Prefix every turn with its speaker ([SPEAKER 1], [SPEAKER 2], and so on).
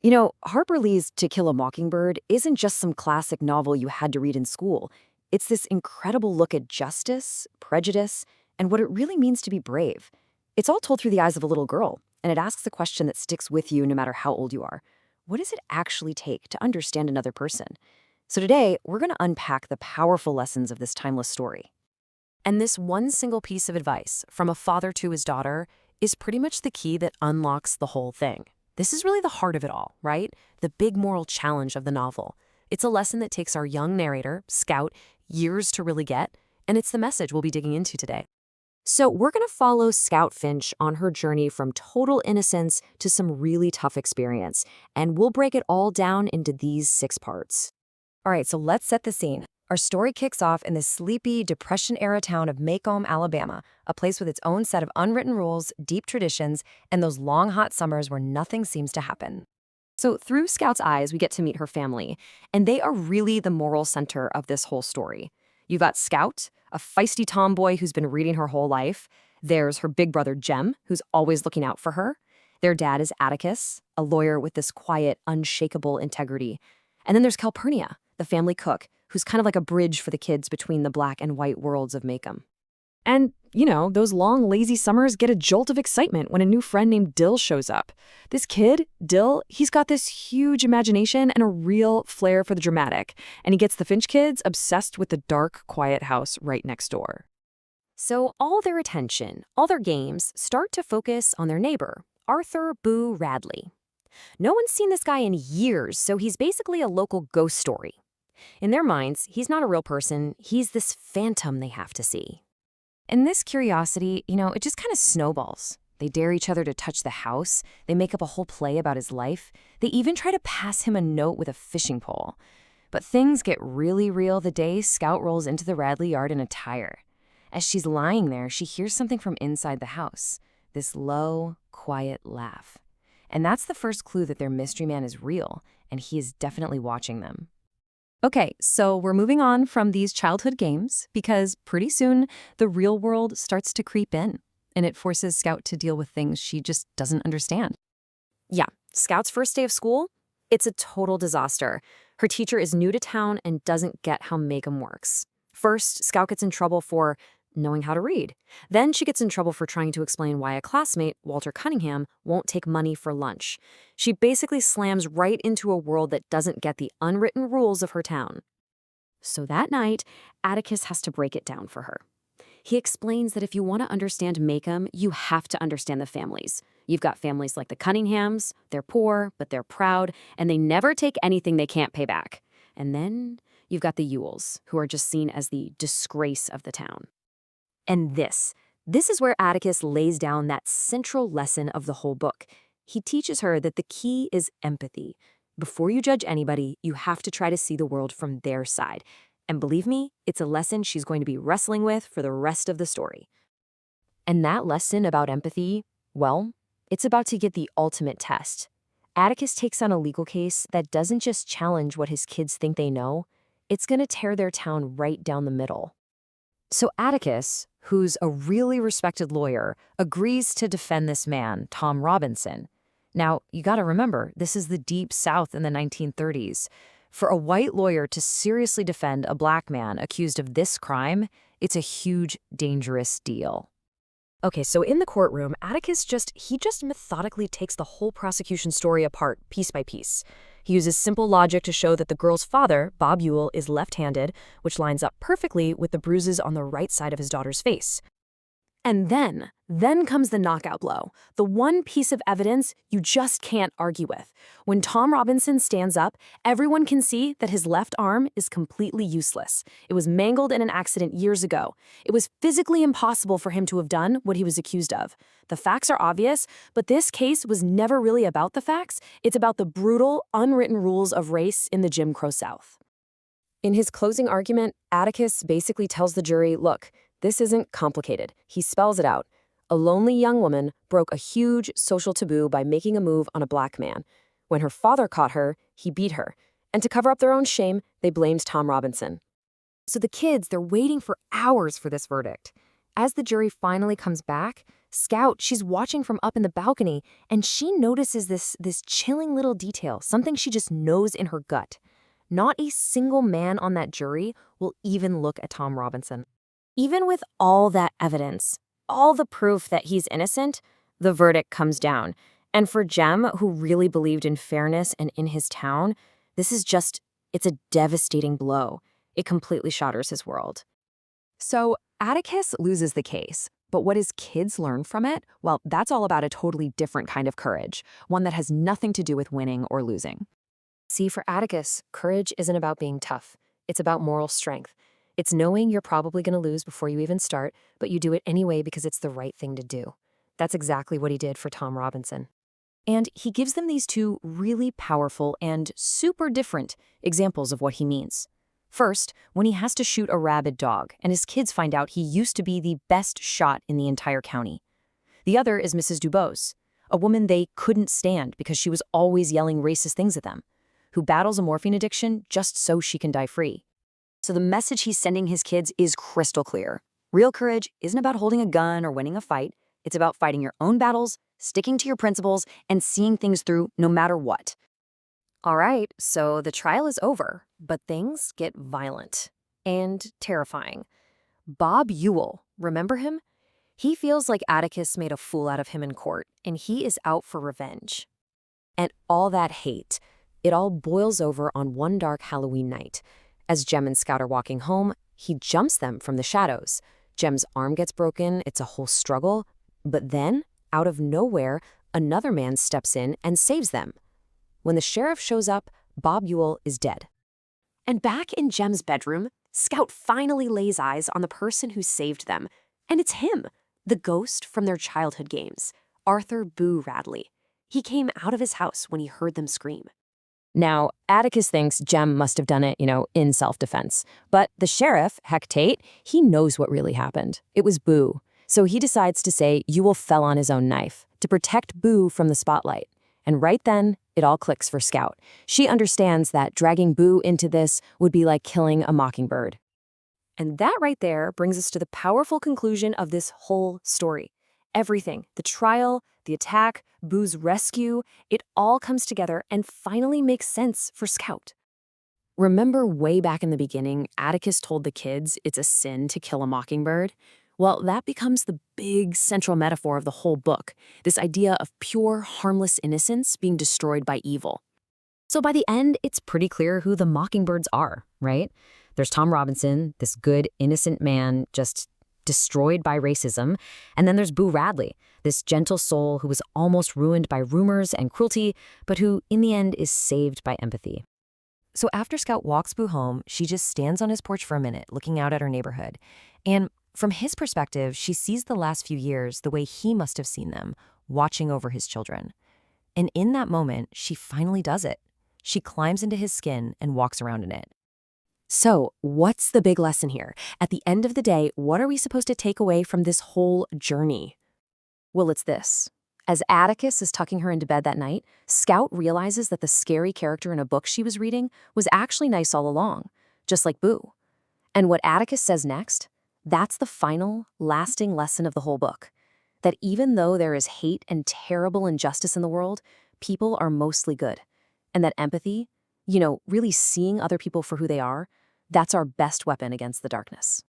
[SPEAKER 1] Harper Lee's To Kill a Mockingbird isn't just some classic novel you had to read in school. It's this incredible look at justice, prejudice, and what it really means to be brave. It's all told through the eyes of a little girl, and it asks a question that sticks with you no matter how old you are. What does it actually take to understand another person? So today, we're going to unpack the powerful lessons of this timeless story. And this one single piece of advice from a father to his daughter is pretty much the key that unlocks the whole thing. This is really the heart of it all, right? The big moral challenge of the novel. It's a lesson that takes our young narrator, Scout, years to really get, and it's the message we'll be digging into today. So we're going to follow Scout Finch on her journey from total innocence to some really tough experience, and we'll break it all down into these 6 parts. All right, so let's set the scene. Our story kicks off in the sleepy, Depression-era town of Maycomb, Alabama, a place with its own set of unwritten rules, deep traditions, and those long, hot summers where nothing seems to happen. So through Scout's eyes, we get to meet her family, and they are really the moral center of this whole story. You've got Scout, a feisty tomboy who's been reading her whole life. There's her big brother, Jem, who's always looking out for her. Their dad is Atticus, a lawyer with this quiet, unshakable integrity. And then there's Calpurnia, the family cook, who's kind of like a bridge for the kids between the black and white worlds of Maycomb. And, those long, lazy summers get a jolt of excitement when a new friend named Dill shows up. This kid, Dill, he's got this huge imagination and a real flair for the dramatic, and he gets the Finch kids obsessed with the dark, quiet house right next door. So all their attention, all their games, start to focus on their neighbor, Arthur Boo Radley. No one's seen this guy in years, so he's basically a local ghost story. In their minds, he's not a real person, he's this phantom they have to see. And this curiosity, it just kind of snowballs. They dare each other to touch the house, they make up a whole play about his life, they even try to pass him a note with a fishing pole. But things get really real the day Scout rolls into the Radley yard in a tire. As she's lying there, she hears something from inside the house, this low, quiet laugh. And that's the first clue that their mystery man is real, and he is definitely watching them. Okay, so we're moving on from these childhood games because pretty soon the real world starts to creep in, and it forces Scout to deal with things she just doesn't understand. Yeah, Scout's first day of school, it's a total disaster. Her teacher is new to town and doesn't get how Maycomb works. First, Scout gets in trouble for knowing how to read. Then she gets in trouble for trying to explain why a classmate, Walter Cunningham, won't take money for lunch. She basically slams right into a world that doesn't get the unwritten rules of her town. So that night, Atticus has to break it down for her. He explains that if you want to understand Maycomb, you have to understand the families. You've got families like the Cunninghams, they're poor, but they're proud, and they never take anything they can't pay back. And then you've got the Ewells, who are just seen as the disgrace of the town. And this is where Atticus lays down that central lesson of the whole book. He teaches her that the key is empathy. Before you judge anybody, you have to try to see the world from their side. And believe me, it's a lesson she's going to be wrestling with for the rest of the story. And that lesson about empathy, well, it's about to get the ultimate test. Atticus takes on a legal case that doesn't just challenge what his kids think they know, it's going to tear their town right down the middle. So Atticus, who's a really respected lawyer, agrees to defend this man, Tom Robinson. Now, you gotta remember, this is the Deep South in the 1930s. For a white lawyer to seriously defend a black man accused of this crime, it's a huge, dangerous deal. Okay, so in the courtroom, Atticus just methodically takes the whole prosecution story apart, piece by piece. He uses simple logic to show that the girl's father, Bob Ewell, is left-handed, which lines up perfectly with the bruises on the right side of his daughter's face. And then comes the knockout blow, the one piece of evidence you just can't argue with. When Tom Robinson stands up, everyone can see that his left arm is completely useless. It was mangled in an accident years ago. It was physically impossible for him to have done what he was accused of. The facts are obvious, but this case was never really about the facts. It's about the brutal, unwritten rules of race in the Jim Crow South. In his closing argument, Atticus basically tells the jury, look, this isn't complicated. He spells it out. A lonely young woman broke a huge social taboo by making a move on a black man. When her father caught her, he beat her. And to cover up their own shame, they blamed Tom Robinson. So the kids, they're waiting for hours for this verdict. As the jury finally comes back,
[SPEAKER 2] Scout, she's watching from up in the balcony, and she notices this chilling little detail, something she just knows in her gut. Not a single man on that jury will even look at Tom Robinson. Even with all that evidence, all the proof that he's innocent, the verdict comes down. And for Jem, who really believed in fairness and in his town, it's a devastating blow. It completely shatters his world.
[SPEAKER 3] So Atticus loses the case, but what his kids learn from it, well, that's all about a totally different kind of courage, one that has nothing to do with winning or losing.
[SPEAKER 2] See, for Atticus, courage isn't about being tough. It's about moral strength. It's knowing you're probably going to lose before you even start, but you do it anyway because it's the right thing to do. That's exactly what he did for Tom Robinson. And he gives them these two really powerful and super different examples of what he means. First, when he has to shoot a rabid dog, and his kids find out he used to be the best shot in the entire county. The other is Mrs. Dubose, a woman they couldn't stand because she was always yelling racist things at them, who battles a morphine addiction just so she can die free.
[SPEAKER 1] So the message he's sending his kids is crystal clear. Real courage isn't about holding a gun or winning a fight. It's about fighting your own battles, sticking to your principles, and seeing things through no matter what.
[SPEAKER 2] All right, so the trial is over, but things get violent and terrifying. Bob Ewell, remember him? He feels like Atticus made a fool out of him in court, and he is out for revenge. And all that hate, it all boils over on one dark Halloween night. As Jem and Scout are walking home, he jumps them from the shadows. Jem's arm gets broken, it's a whole struggle. But then, out of nowhere, another man steps in and saves them. When the sheriff shows up, Bob Ewell is dead. And back in Jem's bedroom, Scout finally lays eyes on the person who saved them. And it's him, the ghost from their childhood games, Arthur Boo Radley. He came out of his house when he heard them scream. Now, Atticus thinks Jem must have done it, in self-defense. But the sheriff, Heck Tate, he knows what really happened. It was Boo. So he decides to say Ewell fell on his own knife to protect Boo from the spotlight. And right then, it all clicks for Scout. She understands that dragging Boo into this would be like killing a mockingbird. And that right there brings us to the powerful conclusion of this whole story. Everything, the trial, the attack, Boo's rescue, it all comes together and finally makes sense for Scout. Remember way back in the beginning, Atticus told the kids it's a sin to kill a mockingbird? Well, that becomes the big central metaphor of the whole book, this idea of pure, harmless innocence being destroyed by evil. So by the end, it's pretty clear who the mockingbirds are, right? There's Tom Robinson, this good, innocent man just destroyed by racism, and then there's Boo Radley, this gentle soul who was almost ruined by rumors and cruelty, but who, in the end, is saved by empathy. So after Scout walks Boo home, she just stands on his porch for a minute, looking out at her neighborhood. And from his perspective, she sees the last few years the way he must have seen them, watching over his children. And in that moment, she finally does it. She climbs into his skin and walks around in it. So, what's the big lesson here? At the end of the day, what are we supposed to take away from this whole journey? Well, it's this. As Atticus is tucking her into bed that night, Scout realizes that the scary character in a book she was reading was actually nice all along, just like Boo. And what Atticus says next, that's the final, lasting lesson of the whole book. That even though there is hate and terrible injustice in the world, people are mostly good. And that empathy, really seeing other people for who they are, that's our best weapon against the darkness.